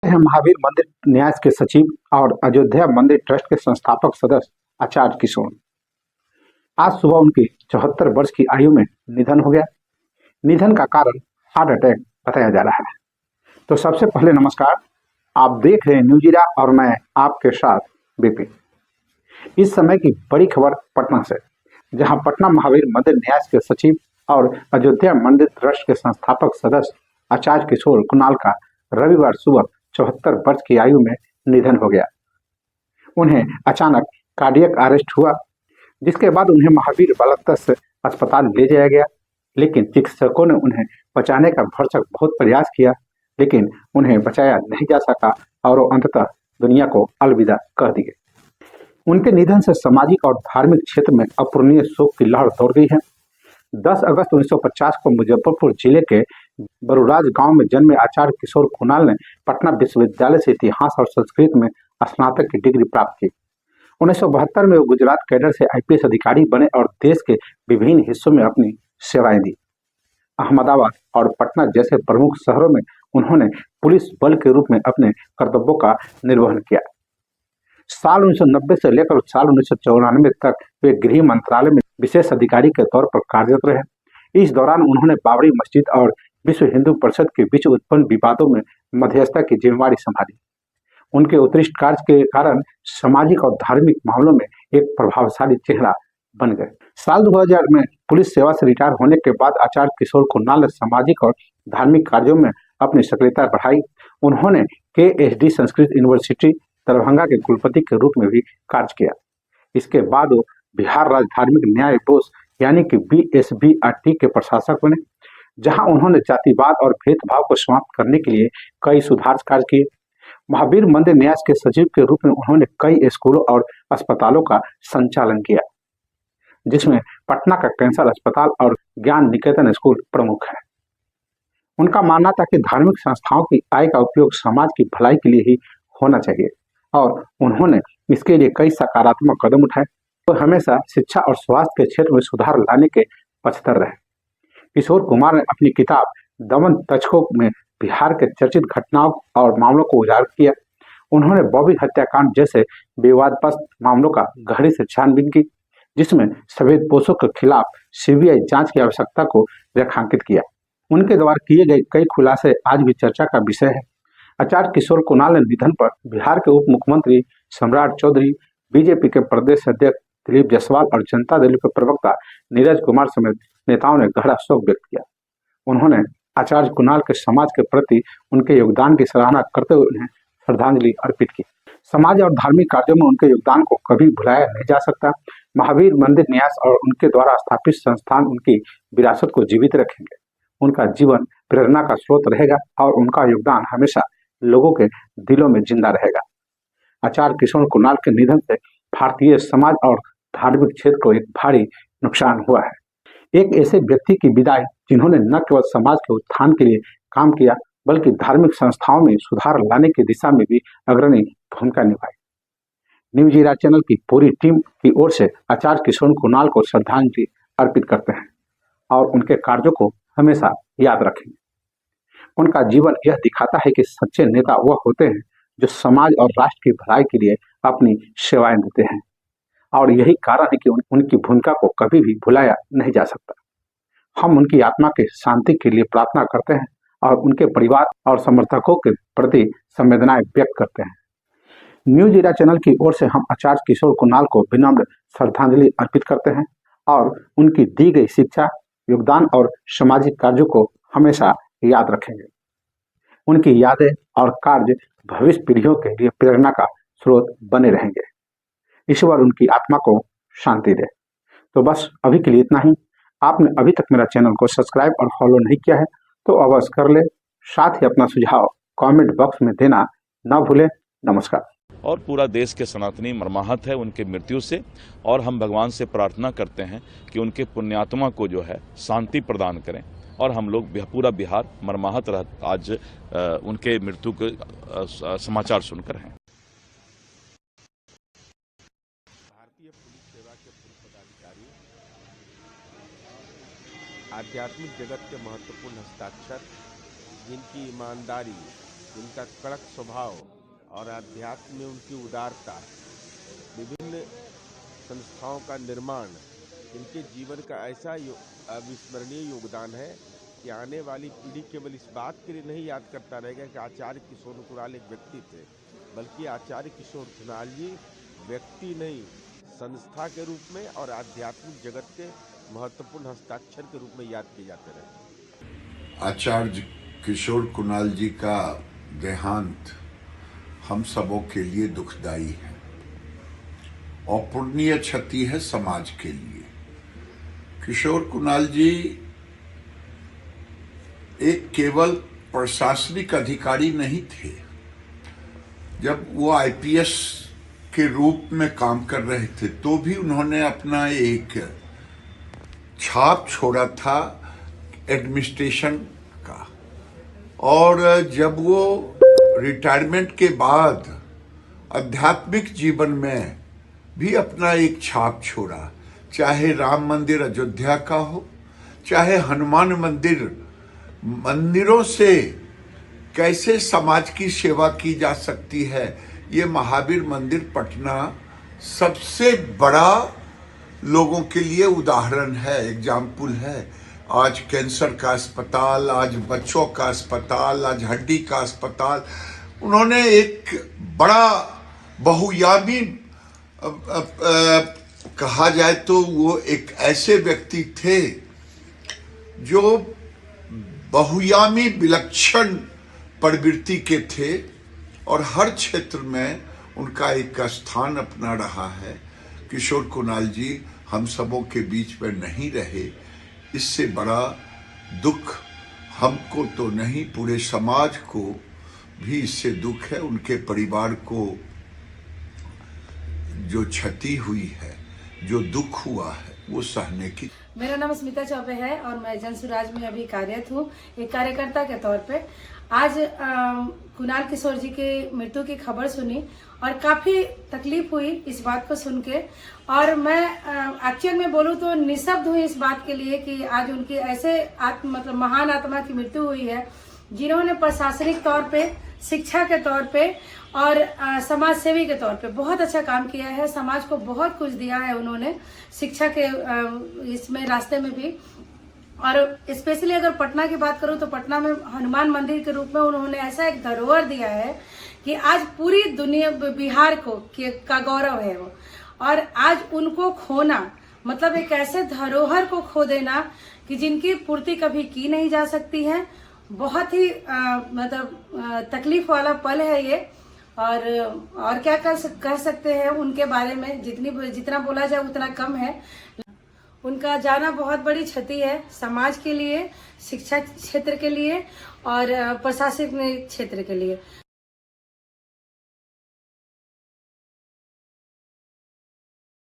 हैं महावीर मंदिर न्यास के सचिव और अयोध्या मंदिर ट्रस्ट के संस्थापक सदस्य आचार्य किशोर। आज सुबह उनकी 74 वर्ष की आयु में निधन हो गया। निधन का कारण हार्ट अटैक बताया जा रहा है। तो सबसे पहले नमस्कार, आप देख रहे हैं न्यूज इरा और मैं आपके साथ विपिन। इस समय की बड़ी खबर पटना से, जहां पटना महावीर मंदिर न्यास के सचिव और अयोध्या मंदिर ट्रस्ट के संस्थापक सदस्य आचार्य किशोर कुणाल का रविवार सुबह 74 वर्ष की आयु में निधन हो गया। उन्हें अचानक कार्डियक अरेस्ट हुआ, जिसके बाद उन्हें महावीर बालक अस्पताल ले जाया गया, लेकिन चिकित्सकों ने उन्हें बचाने का भरसक बहुत प्रयास किया, लेकिन उन्हें बचाया नहीं जा सका और वो अंततः दुनिया को अलविदा कह दिए। उनके निधन से सामाजिक और धार्मिक क्षेत्र में अपूरणीय शोक की लहर दौड़ गई है। 10 अगस्त 1950 को मुजफ्फरपुर जिले के बरुराज गांव में जन्मे आचार्य किशोर कुणाल ने पटना विश्वविद्यालय से इतिहास और संस्कृत में स्नातक की डिग्री प्राप्त की। 1972 में वो गुजरात कैडर से आईपीएस अधिकारी बने और देश के विभिन्न हिस्सों में अपनी सेवाएं दी। अहमदाबाद और पटना जैसे प्रमुख शहरों में उन्होंने पुलिस बल के रूप में अपने कर्तव्यों का निर्वहन किया। साल 1990 से लेकर साल 1994 तक वे गृह मंत्रालय में विशेष अधिकारी के तौर पर कार्यरत रहे। इस दौरान उन्होंने बाबरी मस्जिद और विश्व हिंदू परिषद के बीच उत्पन्न विवादों में मध्यस्थता की जिम्मेदारी संभाली। उनके उत्कृष्ट कार्य के कारण सामाजिक और धार्मिक मामलों में एक प्रभावशाली चेहरा बन गए। साल 2000 में पुलिस सेवा से रिटायर होने के बाद आचार्य किशोर कुणाल ने सामाजिक और धार्मिक कार्यों में अपनी सक्रियता बढ़ाई। उन्होंने KSD संस्कृत यूनिवर्सिटी दरभंगा के कुलपति के रूप में भी कार्य किया। इसके बाद वो बिहार राज्य धार्मिक न्याय बोर्ड यानी कि BSBRT के प्रशासक बने, जहां उन्होंने जातिवाद और भेदभाव को समाप्त करने के लिए कई सुधार कार्य किए। महावीर मंदिर न्यास के सचिव के रूप में उन्होंने कई स्कूलों और अस्पतालों का संचालन किया, जिसमें पटना का कैंसर अस्पताल और ज्ञान निकेतन स्कूल प्रमुख है। उनका मानना था कि धार्मिक संस्थाओं की आय का उपयोग समाज की भलाई के लिए ही होना चाहिए और उन्होंने इसके लिए कई सकारात्मक कदम उठाए। वो हमेशा शिक्षा और स्वास्थ्य के क्षेत्र में सुधार लाने के पक्षधर रहे। किशोर कुमार ने अपनी किताब दमन तक्षकों में बिहार के चर्चित घटनाओं और मामलों को उजागर किया। उन्होंने बॉबी हत्याकांड जैसे विवादास्पद मामलों का गहराई से छानबीन की, जिसमें संवेदनशीलों के खिलाफ CBI जांच की आवश्यकता को रेखांकित किया। उनके द्वारा किए गए कई खुलासे आज भी चर्चा का विषय है। आचार्य किशोर कुणाल ने निधन पर बिहार के उप मुख्यमंत्री सम्राट चौधरी, बीजेपी के प्रदेश अध्यक्ष दिलीप जायसवाल और जनता दल के प्रवक्ता नीरज कुमार समेत नेताओं ने गहरा शोक व्यक्त किया। उन्होंने आचार्य कुणाल के समाज के प्रति उनके योगदान की सराहना करते हुए उन्हें श्रद्धांजलि अर्पित की। समाज और धार्मिक कार्यों में उनके योगदान को कभी भुलाया नहीं जा सकता। महावीर मंदिर न्यास और उनके द्वारा स्थापित संस्थान उनकी विरासत को जीवित रखेंगे। उनका जीवन प्रेरणा का स्रोत रहेगा और उनका योगदान हमेशा लोगों के दिलों में जिंदा रहेगा। आचार्य किशोर कुणाल के निधन से भारतीय समाज और धार्मिक क्षेत्र को एक भारी नुकसान हुआ है। एक ऐसे व्यक्ति की विदाई जिन्होंने न केवल समाज के उत्थान के लिए काम किया, बल्कि धार्मिक संस्थाओं में सुधार लाने की दिशा में भी अग्रणी भूमिका निभाई। न्यूज इरा चैनल की पूरी टीम की ओर से आचार्य किशोर कुणाल को श्रद्धांजलि अर्पित करते हैं और उनके कार्यों को हमेशा याद रखेंगे। उनका जीवन यह दिखाता है कि सच्चे नेता वह होते हैं जो समाज और राष्ट्र की भलाई के लिए अपनी सेवाएं देते हैं, और यही कारण है कि उनकी भूमिका को कभी भी भुलाया नहीं जा सकता। हम उनकी आत्मा के शांति के लिए प्रार्थना करते हैं और उनके परिवार और समर्थकों के प्रति संवेदनाएं व्यक्त करते हैं। न्यूज इरा चैनल की ओर से हम आचार्य किशोर कुणाल को विनम्र श्रद्धांजलि अर्पित करते हैं और उनकी दी गई शिक्षा, योगदान और सामाजिक कार्यों को हमेशा याद रखेंगे। उनकी यादें और कार्य भविष्य पीढ़ियों के लिए प्रेरणा का स्रोत बने रहेंगे। ईश्वर उनकी आत्मा को शांति दे। तो बस अभी के लिए इतना ही। आपने अभी तक मेरा चैनल को सब्सक्राइब और फॉलो नहीं किया है तो अवश्य कर ले। साथ ही अपना सुझाव कमेंट बॉक्स में देना ना भूलें। नमस्कार। और पूरा देश के सनातनी मर्माहत है उनके मृत्यु से, और हम भगवान से प्रार्थना करते हैं कि उनके पुण्यात्मा को जो है शांति प्रदान करें। और हम लोग पूरा बिहार मर्माहत आज उनके मृत्यु के समाचार सुनकर हैं। भारतीय पुलिस सेवा के पूर्व पदाधिकारी, आध्यात्मिक जगत के महत्वपूर्ण हस्ताक्षर, जिनकी ईमानदारी इनका कड़क स्वभाव और अध्यात्म में उनकी उदारता, विभिन्न संस्थाओं का निर्माण इनके जीवन का ऐसा अविस्मरणीय योगदान है कि आने वाली पीढ़ी केवल इस बात के लिए नहीं याद करता रहेगा कि आचार्य किशोर कुणाल एक व्यक्ति थे, बल्कि आचार्य किशोर कुणाल जी व्यक्ति नहीं, संस्था के रूप में और आध्यात्मिक जगत के महत्वपूर्ण हस्ताक्षर के रूप में याद किए जाते रहे। आचार्य किशोर कुणाल जी का देहांत हम सबों के लिए दुखदाई है और पुण्य क्षति है समाज के लिए। किशोर कुणाल जी एक केवल प्रशासनिक अधिकारी नहीं थे। जब वो आईपीएस के रूप में काम कर रहे थे तो भी उन्होंने अपना एक छाप छोड़ा था एडमिनिस्ट्रेशन का, और जब वो रिटायरमेंट के बाद आध्यात्मिक जीवन में भी अपना एक छाप छोड़ा, चाहे राम मंदिर अयोध्या का हो, चाहे हनुमान मंदिर, मंदिरों से कैसे समाज की सेवा की जा सकती है। ये महावीर मंदिर पटना सबसे बड़ा लोगों के लिए उदाहरण है, एग्जाम्पल है। आज कैंसर का अस्पताल, आज बच्चों का अस्पताल, आज हड्डी का अस्पताल। उन्होंने एक बड़ा बहुयामी कहा जाए तो वो एक ऐसे व्यक्ति थे जो बहुयामी विलक्षण प्रवृत्ति के थे और हर क्षेत्र में उनका एक स्थान अपना रहा है। किशोर कुणाल जी हम सबों के बीच में नहीं रहे, इससे बड़ा दुख हमको तो नहीं, पूरे समाज को भी इससे दुख है। उनके परिवार को जो क्षति हुई है, जो दुख हुआ है, वो सहने की। मेरा नाम स्मिता चौबे है और मैं जन सुराज में अभी कार्यरत हूँ एक कार्यकर्ता के तौर पे। आज कुणाल किशोर जी की मृत्यु की खबर सुनी और काफी तकलीफ हुई इस बात को सुन के, और मैं एक्चुअल में बोलूँ तो निःशब्द हुई इस बात के लिए कि आज उनकी ऐसे मतलब महान आत्मा की मृत्यु हुई है जिन्होंने प्रशासनिक तौर पे, शिक्षा के तौर पे और समाज सेवी के तौर पे बहुत अच्छा काम किया है। समाज को बहुत कुछ दिया है उन्होंने शिक्षा के इसमें रास्ते में भी। और स्पेशली अगर पटना की बात करूं तो पटना में हनुमान मंदिर के रूप में उन्होंने ऐसा एक धरोहर दिया है कि आज पूरी दुनिया, बिहार को का गौरव है वो। और आज उनको खोना मतलब एक ऐसे धरोहर को खो देना कि जिनकी पूर्ति कभी की नहीं जा सकती है। बहुत ही मतलब तकलीफ वाला पल है ये। और क्या कह सकते हैं उनके बारे में, जितना बोला जाए उतना कम है। उनका जाना बहुत बड़ी क्षति है समाज के लिए, शिक्षा क्षेत्र के लिए और प्रशासनिक क्षेत्र के लिए।